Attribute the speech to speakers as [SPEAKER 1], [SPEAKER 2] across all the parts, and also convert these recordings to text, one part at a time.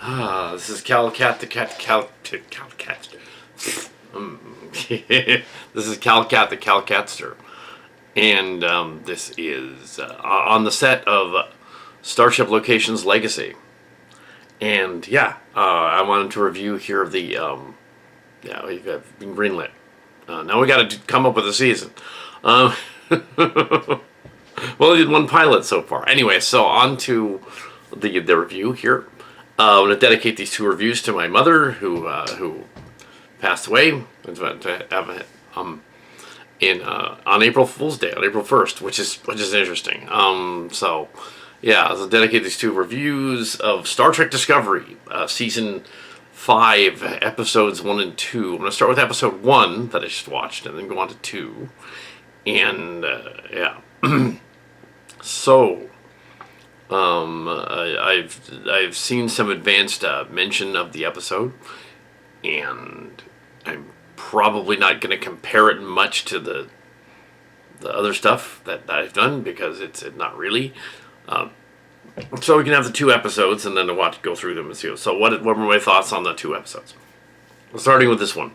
[SPEAKER 1] This is Kal Kat, the cat, Kal Kat. This is Kal Kat, the Kal Katster. And this is on the set of Starship Locations Legacy. And I wanted to review here we've been greenlit. Now we got to come up with a season. Well, we did one pilot so far. Anyway, so on to the review here. I'm going to dedicate these two reviews to my mother, who passed away on April Fool's Day, on April 1st, which is interesting. I'll dedicate these two reviews of Star Trek Discovery, season 5, episodes 1 and 2. I'm going to start with episode 1 that I just watched, and then go on to 2. And I've seen some advanced mention of the episode, and I'm probably not going to compare it much to the other stuff that I've done, because it's not really. So we can have the 2 episodes and then go through them and see. So what were my thoughts on the 2 episodes? Starting with this one.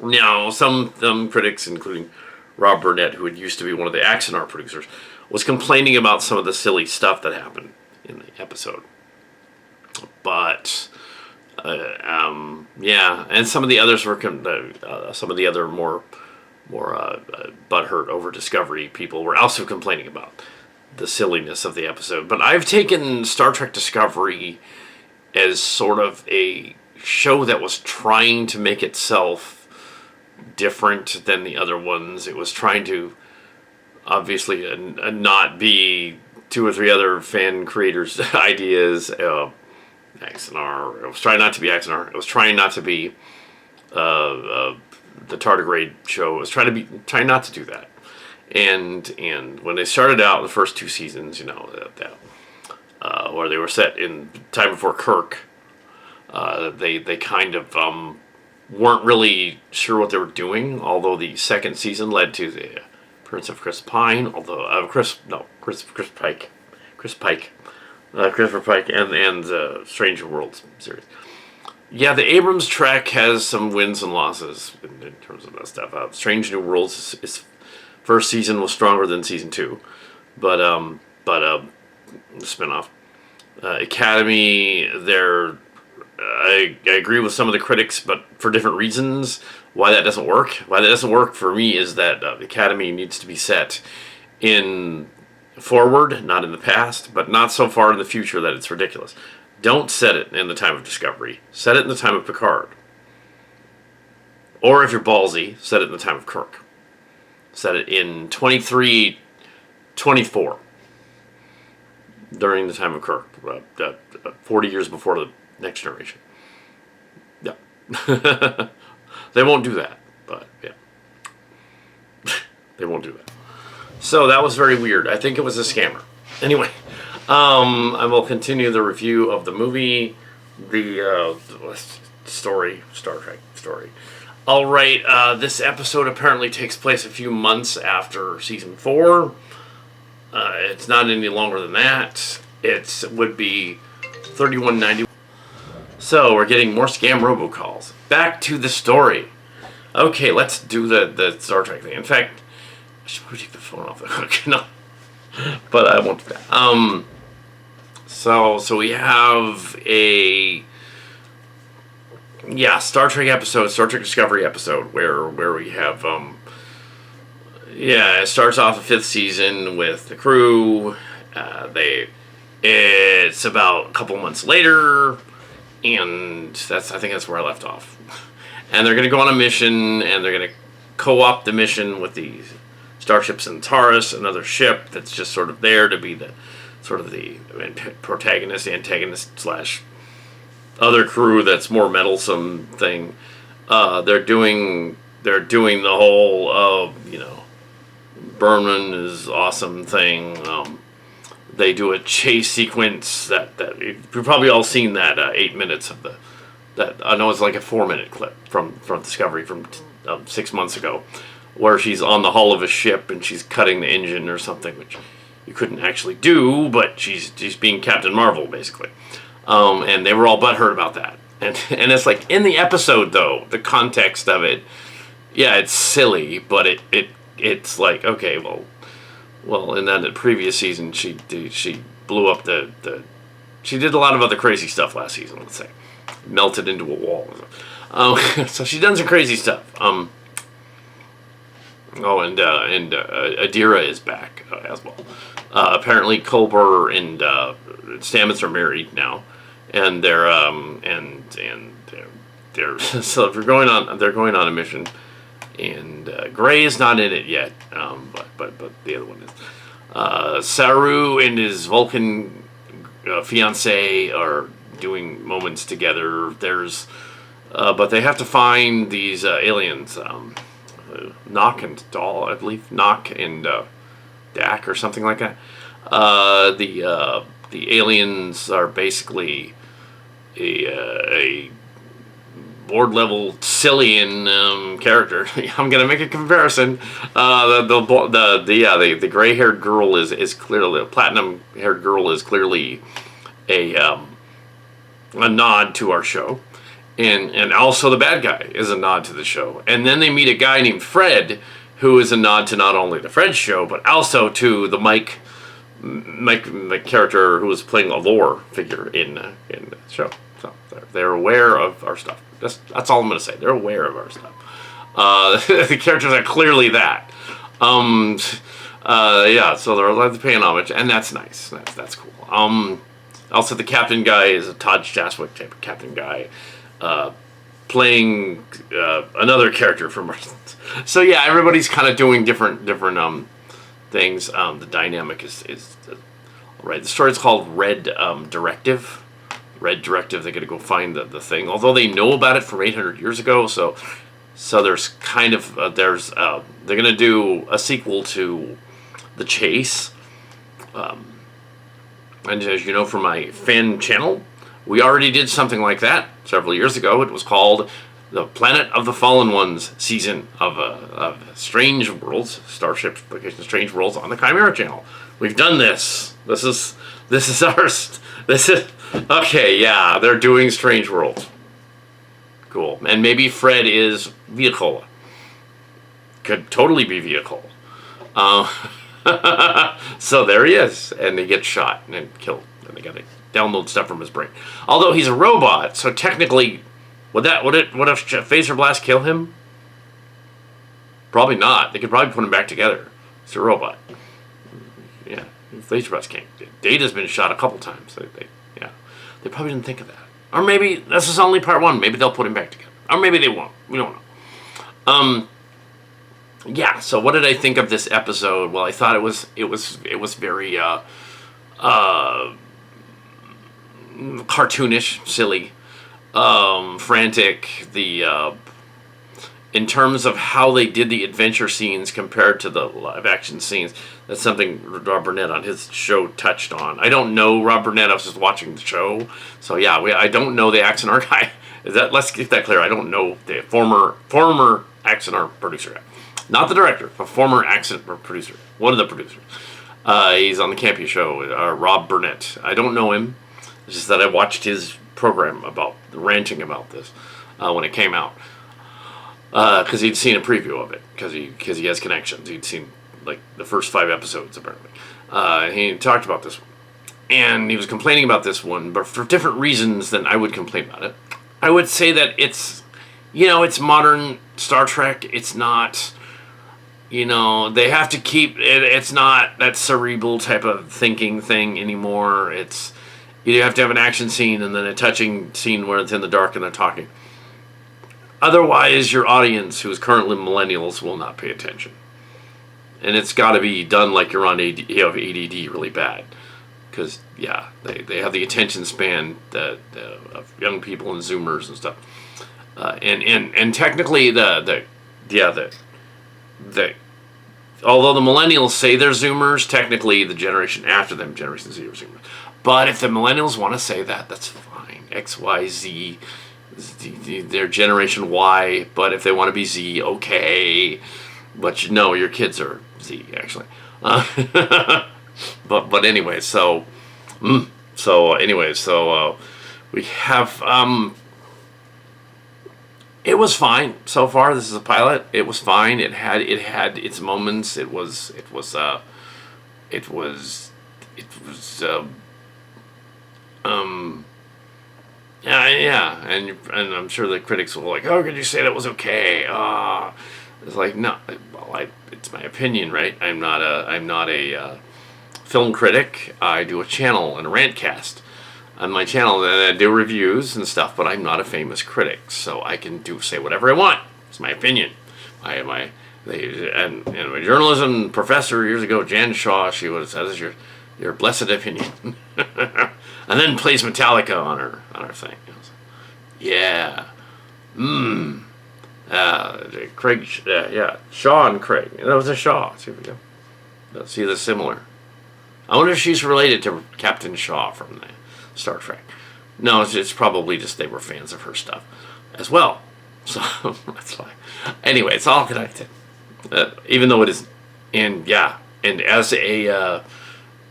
[SPEAKER 1] Now, some critics, including Rob Burnett, who had used to be one of the Axanar producers, was complaining about some of the silly stuff that happened in the episode. But, and some of the others were, some of the other more butthurt over Discovery people were also complaining about the silliness of the episode. But I've taken Star Trek Discovery as sort of a show that was trying to make itself different than the other ones. It was trying to obviously not be 2 or 3 other fan creators' ideas. Axanar. It was trying not to be Axanar. It was trying not to be the Tardigrade show. It was trying not to do that. And when they started out in the first 2 seasons, where they were set in time before Kirk, they kind of weren't really sure what they were doing. Although the second season led to the appearance of Chris Pine, Christopher Pike, and the Strange New Worlds series. Yeah, the Abrams track has some wins and losses in terms of that stuff. Strange New Worlds, its first season was stronger than season 2, but spinoff. Academy, I agree with some of the critics, but for different reasons. Why that doesn't work for me is that the Academy needs to be set in forward, not in the past, but not so far in the future that it's ridiculous. Don't set it in the time of Discovery. Set it in the time of Picard. Or if you're ballsy, set it in the time of Kirk. Set it in 2324. During the time of Kirk. 40 years before the Next Generation. Yeah. They won't do that, but yeah. They won't do that. So that was very weird. I think it was a scammer. Anyway, I will continue the review of the movie, the Star Trek story. All right, this episode apparently takes place a few months after season 4. It's not any longer than that. It would be 3190. So we're getting more scam robocalls. Back to the story. Okay, let's do the Star Trek thing. In fact, I should probably take the phone off the hook. No, but I won't do that. So we have a Star Trek Discovery episode where we have it starts off the 5th season with the crew. It's about a couple months later, and I think that's where I left off. And they're going to go on a mission, and they're going to co-op the mission with the Starship Centaurus, another ship that's just sort of there to be the protagonist, antagonist / other crew that's more meddlesome thing. They're doing the whole Berman is awesome thing. They do a chase sequence that you've probably all seen that 8 minutes of that I know it's like a 4-minute clip from Discovery from 6 months ago, where she's on the hull of a ship and she's cutting the engine or something, which you couldn't actually do, but she's being Captain Marvel basically. And they were all butthurt about that. And it's like in the episode though, the context of it, yeah, it's silly, but it's like, okay, well, in that previous season she blew up she did a lot of other crazy stuff last season. Let's say, melted into a wall. So she's done some crazy stuff. Adira is back as well. Apparently, Culber and Stamets are married now, and they're so they're going on a mission, and Gray is not in it yet, but the other one is. Saru and his Vulcan fiance are doing moments together. But they have to find these aliens, Knock and Dahl, I believe, Knock and Dak or something like that. The aliens are basically a board level Cillian character. I'm gonna make a comparison. The gray haired girl is clearly, the platinum haired girl is clearly a nod to our show. And also the bad guy is a nod to the show. And then they meet a guy named Fred, who is a nod to not only the Fred show, but also to the Mike character who was playing a lore figure in the show. So they're aware of our stuff. That's all I'm going to say. They're aware of our stuff. The characters are clearly that. So they're allowed to pay an homage, and that's nice. That's cool. Also, the captain guy is a Todd Chaswick type of captain guy. Playing another character from so yeah, everybody's kind of doing different things. The dynamic is right. The story's called Red Directive. Red Directive. They got to go find the thing, although they know about it from 800 years ago. So there's kind of they're gonna do a sequel to The Chase. And as you know from my fan channel, we already did something like that several years ago. It was called the Planet of the Fallen Ones season of Strange Worlds, Starship Vacation Strange Worlds on the Chimera channel. We've done this. This is ours. This is okay. Yeah, they're doing Strange Worlds. Cool. And maybe Fred is Viacola. Could totally be Viacola. So there he is, and they get shot and killed, and they got to download stuff from his brain. Although he's a robot, so technically, would a phaser blast kill him? Probably not. They could probably put him back together. He's a robot. Yeah, phaser blast can't. Data's been shot a couple times. They probably didn't think of that. Or maybe this is only part one. Maybe they'll put him back together. Or maybe they won't. We don't know. Yeah. So what did I think of this episode? Well, I thought it was very cartoonish, silly, frantic. In terms of how they did the adventure scenes compared to the live action scenes, that's something Rob Burnett on his show touched on. I don't know Rob Burnett. I was just watching the show, so yeah, I don't know the accent art guy. Let's get that clear. I don't know the former accent art producer guy. Not the director, a former accent producer. One of the producers. He's on the Campy show, Rob Burnett. I don't know him. It's just that I watched his program about ranting about this when it came out. Because he'd seen a preview of it. Because he has connections. He'd seen like the first 5 episodes apparently. He talked about this one. And he was complaining about this one, but for different reasons than I would complain about it. I would say that it's modern Star Trek. It's not... they have to keep it. It's not that cerebral type of thinking thing anymore. It's you have to have an action scene and then a touching scene where it's in the dark and they're talking. Otherwise, your audience, who is currently millennials, will not pay attention. And it's got to be done like you're on you have ADD really bad, because yeah, they have the attention span of young people and Zoomers and stuff. And technically although the millennials say they're Zoomers, technically the generation after them, Generation Z, are Zoomers. But if the millennials want to say that, that's fine. X, Y, Z, they're Generation Y. But if they want to be Z, okay. But your kids are Z, actually. but anyway, so we have it was fine so far. This is a pilot. It was fine. It had its moments. It was yeah, and I'm sure the critics will like, "How could you say that was okay?" It's like, no, well, it's my opinion, right? I'm not a film critic. I do a channel and a rantcast on my channel, and I do reviews and stuff. But I'm not a famous critic, so I can say whatever I want. It's my opinion. And my journalism professor years ago, Jan Shaw, she would have said, "This is your blessed opinion," and then plays Metallica on her thing. Yeah. Craig, yeah, Shaw and Craig. That was a Shaw. See if we go. See the similar. I wonder if she's related to Captain Shaw from the Star Trek. No, it's probably just they were fans of her stuff as well. So that's why. Anyway, it's all connected. Even though it is, and as a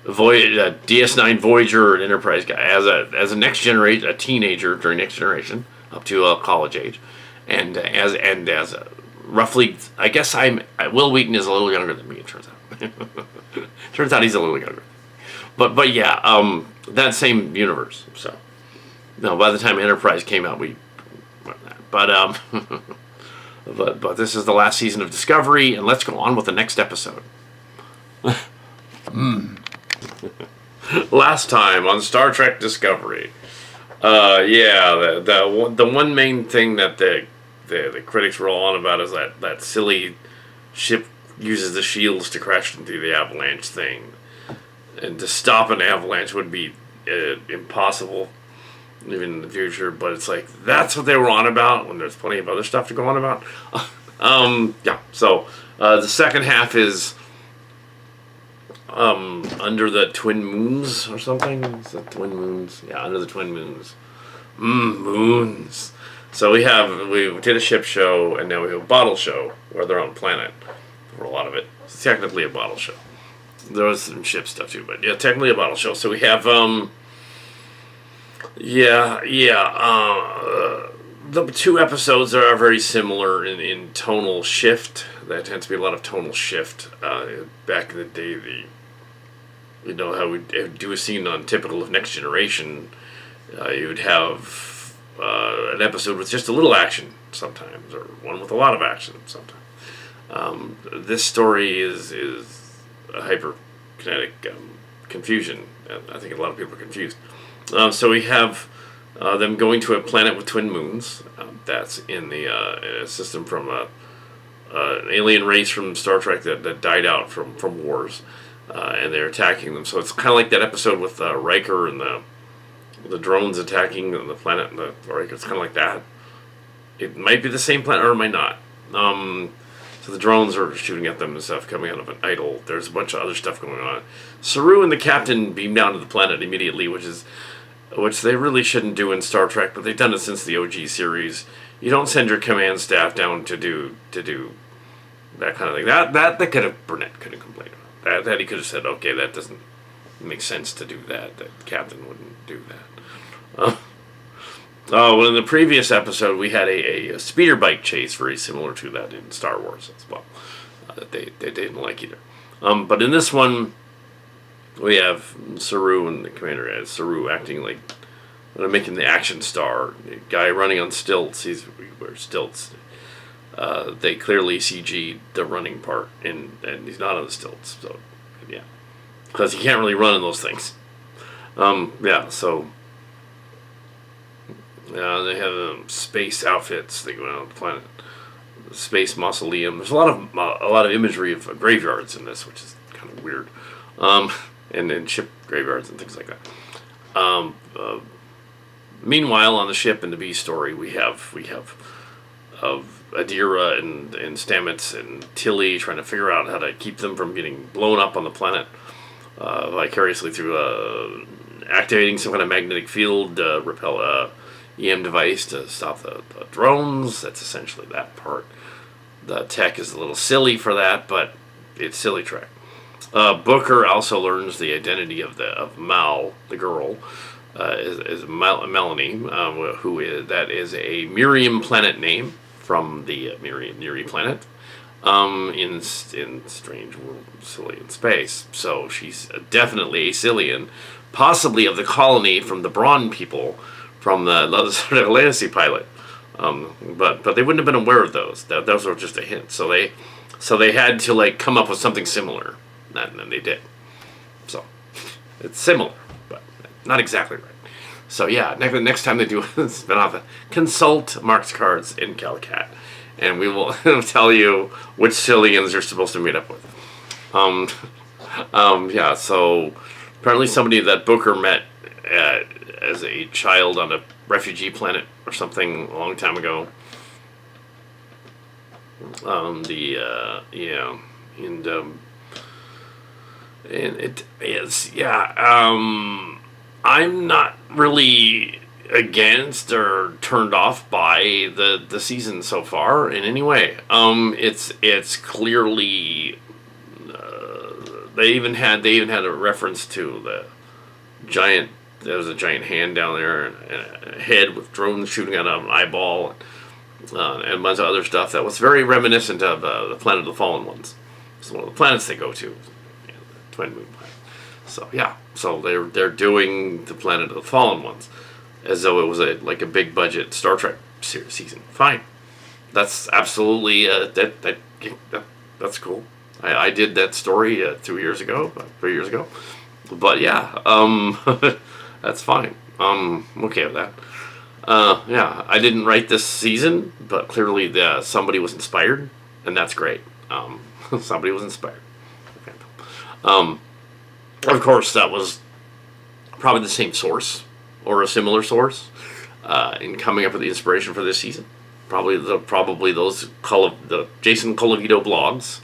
[SPEAKER 1] DS9 Voyager and Enterprise guy, as a next generation, a teenager during Next Generation up to college age, and as a roughly, I guess Will Wheaton is a little younger than me. It turns out. Turns out he's a little younger. But yeah, that same universe. So no, by the time Enterprise came out, but but this is the last season of Discovery, and let's go on with the next episode. Last time on Star Trek Discovery, the one main thing that the critics were all on about is that silly ship uses the shields to crash into the avalanche thing, and to stop an avalanche would be impossible, even in the future. But it's like that's what they were on about when there's plenty of other stuff to go on about. So the second half is under the twin moons or something. Is it twin moons? Yeah, under the twin moons. Moons. So we did a ship show, and now we have a bottle show where they're on a planet for a lot of it. It's technically a bottle show. There was some ship stuff too, but yeah, technically a bottle show. So we have the two episodes are very similar in tonal shift. There tends to be a lot of tonal shift. Back in the day, how we do a scene on typical of Next Generation, you would have an episode with just a little action sometimes, or one with a lot of action sometimes. This story is a hyperkinetic confusion. I think a lot of people are confused. So we have them going to a planet with twin moons. That's in the system from an alien race from Star Trek that died out from wars, and they're attacking them. So it's kind of like that episode with Riker and the drones attacking the planet. And the Riker. It's kind of like that. It might be the same planet, or it might not. So the drones are shooting at them and stuff, coming out of an idol. There's a bunch of other stuff going on. Saru and the captain beam down to the planet immediately, which they really shouldn't do in Star Trek, but they've done it since the OG series. You don't send your command staff down to do that kind of thing. That Burnett could have complained about. That he could have said, okay, that doesn't make sense to do that. That the captain wouldn't do that. Well, in the previous episode, we had a speeder bike chase very similar to that in Star Wars as well. That they didn't like either. But in this one, we have Saru and the commander as Saru acting like making the action star. The guy running on stilts. He wears stilts. They clearly CG'd the running part, and he's not on the stilts. So, yeah. Because he can't really run in those things. So... they have space outfits. They go out on the planet, the space mausoleum. There's a lot of imagery of graveyards in this, which is kind of weird, and ship graveyards and things like that. Meanwhile, on the ship in the B story, we have Adira and Stamets and Tilly trying to figure out how to keep them from getting blown up on the planet vicariously through activating some kind of magnetic field EM device to stop the drones. That's essentially that part. The tech is a little silly for that, but it's silly Trek. Booker also learns the identity of Mal, the girl, is Melanie, that is a Miriam planet name from the Miri planet, in Strange World, Cillian space. So she's definitely a Cillian, possibly of the colony from the Braun people, from the Legacy pilot. But they wouldn't have been aware of those. Those were just a hint. So they had to like come up with something similar, and then they did. So it's similar, but not exactly right. So yeah, next time they do a spin-off, consult Mark's cards in Kal Kat, and we will tell you which Cillians you're supposed to meet up with. Yeah. So apparently somebody that Booker met as a child on a refugee planet or something a long time ago. Yeah, and it is, yeah. I'm not really against or turned off by the season so far in any way. It's clearly they even had a reference to the giant. There was a giant hand down there and a head with drones shooting out of an eyeball, and a bunch of other stuff that was very reminiscent of the Planet of the Fallen Ones. It's one of the planets they go to, the Twin Moon planet. So yeah, so they're doing the Planet of the Fallen Ones as though it was like a big budget Star Trek season. Fine, that's absolutely that's cool. I did that story 3 years ago, but yeah, that's fine. I'm okay with that. Yeah, I didn't write this season, but clearly somebody was inspired, and that's great. Somebody was inspired. Okay. Of course, that was probably the same source or a similar source in coming up with the inspiration for this season. Probably those the Jason Colavito blogs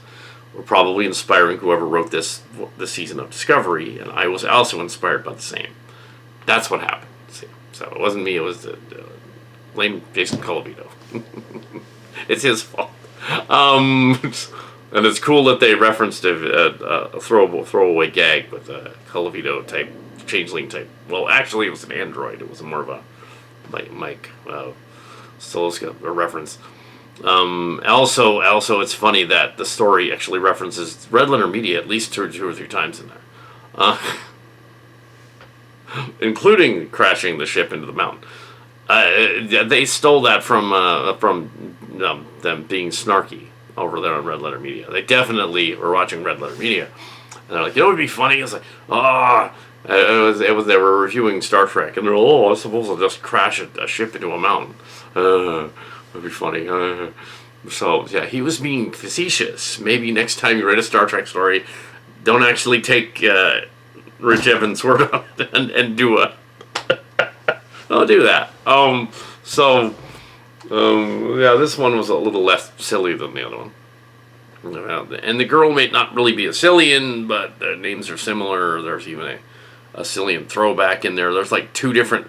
[SPEAKER 1] were probably inspiring whoever wrote this season of Discovery, and I was also inspired by the same. That's what happened. See? So it wasn't me. It was the lame Jason Colavito. It's his fault. And it's cool that they referenced a throwaway gag with a Colavito type, changeling type. Well, actually, it was an android. It was more of a Mike Stolska reference. Also, it's funny that the story actually references Red Letter Media at least two or three times in there, including crashing the ship into the mountain. They stole that from them being snarky over there on Red Letter Media. They definitely were watching Red Letter Media, and they're like, "It would be funny." It's like, it was. They were reviewing Star Trek, and they're, I suppose I'll just crash a ship into a mountain. It'd be funny. So yeah, he was being facetious. Maybe next time you read a Star Trek story, don't actually take Rich Evans' word on it and do a. Don't do that. Yeah, this one was a little less silly than the other one. And the girl may not really be a Cillian, but their names are similar. There's even a Cillian throwback in there. There's like two different.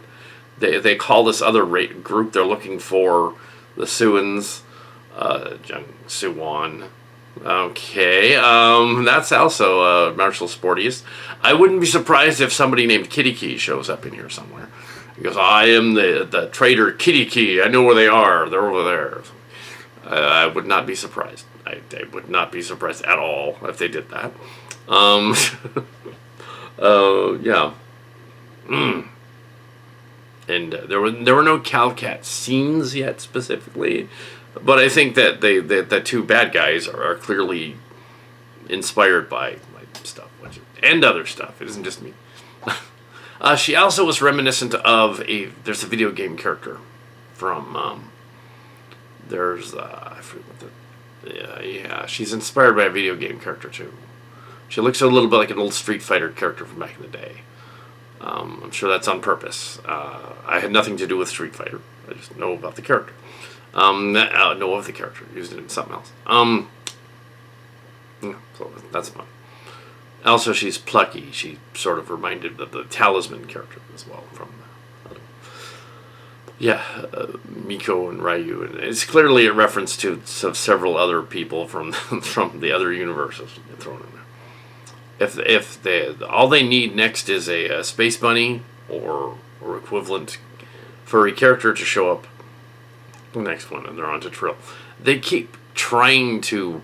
[SPEAKER 1] They call this other group they're looking for the Suans, Jung Suwan. Okay, that's also Marshall Sportiest. I wouldn't be surprised if somebody named Kitty Key shows up in here somewhere. Because I am the traitor Kitty Key. I know where they are. They're over there. I would not be surprised. I would not be surprised at all if they did that. Yeah. And there were no Kal Kat scenes yet specifically, but I think that the two bad guys are clearly inspired by stuff and other stuff. It isn't just me. She also was reminiscent of there's a video game character from I forget what yeah, she's inspired by a video game character too. She looks a little bit like an old Street Fighter character from back in the day. I'm sure that's on purpose. I had nothing to do with Street Fighter. I just know about the character. Know of the character. Used it in something else. Yeah, so that's fun. Also, she's plucky. She sort of reminded of the Talisman character as well from Miko and Ryu. And it's clearly a reference to several other people from from the other universes thrown in there. if they all they need next is a space bunny or equivalent furry character to show up the next one, and they're on to Trill. They keep trying to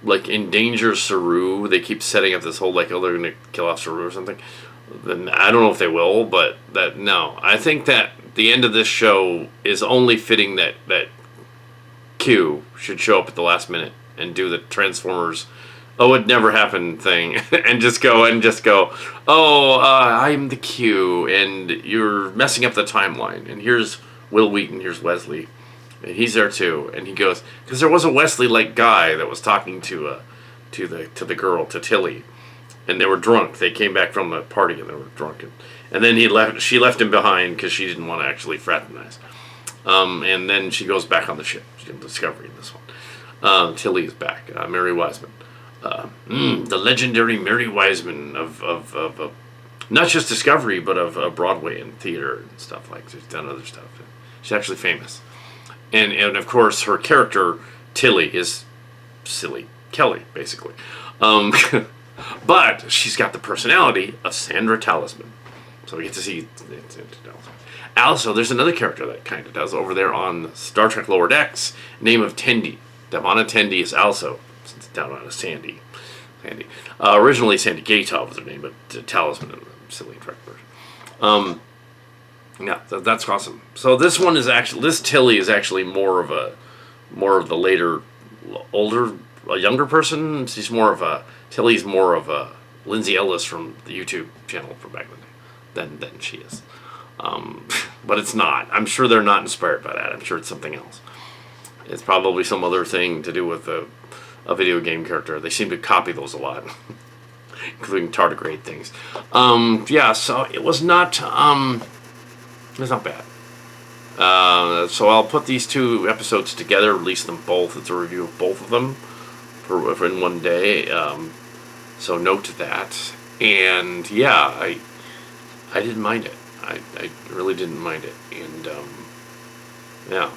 [SPEAKER 1] like endanger Saru. They keep setting up this whole like, oh, they're gonna kill off Saru or something. Then I don't know if they will, but that no. I think that the end of this show is only fitting that Q should show up at the last minute and do the Transformers "oh, it never happened" thing and just go oh, I'm the Q and you're messing up the timeline, and here's Will Wheaton, here's Wesley, and he's there too, and he goes, because there was a Wesley like guy that was talking to the girl, to Tilly, and they were drunk. They came back from a party and they were drunk, and then she left him behind because she didn't want to actually fraternize. And then she goes back on the ship. She's in Discovery in this one. Tilly is back. Mary Wiseman. The legendary Mary Wiseman of not just Discovery, but of Broadway and theater and stuff. Like, she's done other stuff. She's actually famous. And of course, her character, Tilly, is silly Kelly, basically. But she's got the personality of Sandra Talisman. So we get to see also, there's another character that kind of does over there on Star Trek Lower Decks, name of Tendi. Devana Tendi is also down on a Sandy. Originally Sandy Gaetov was her name, but Talisman in the silly Trek version. Yeah, that's awesome. So this one is actually, this Tilly is actually more of the later, older, a younger person. Tilly's more of a Lindsay Ellis from the YouTube channel from back then than she is. But it's not. I'm sure they're not inspired by that. I'm sure it's something else. It's probably some other thing to do with a video game character. They seem to copy those a lot, including tardigrade things. Yeah, so it was not bad. So I'll put these two episodes together, release them both. It's a review of both of them for in one day. So note that. And yeah, I didn't mind it. I really didn't mind it. And yeah,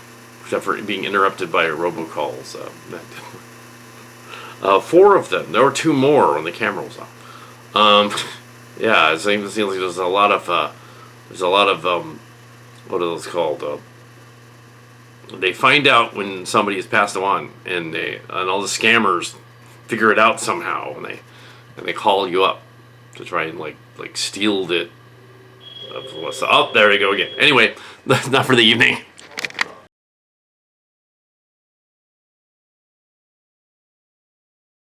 [SPEAKER 1] except for being interrupted by robocalls. 4 of them. There were 2 more when the camera was off. Yeah, it seems like there's a lot of what are those called? They find out when somebody has passed on, and all the scammers figure it out somehow, and they call you up to try and like steal it. Oh, there we go again. Anyway, that's not for the evening.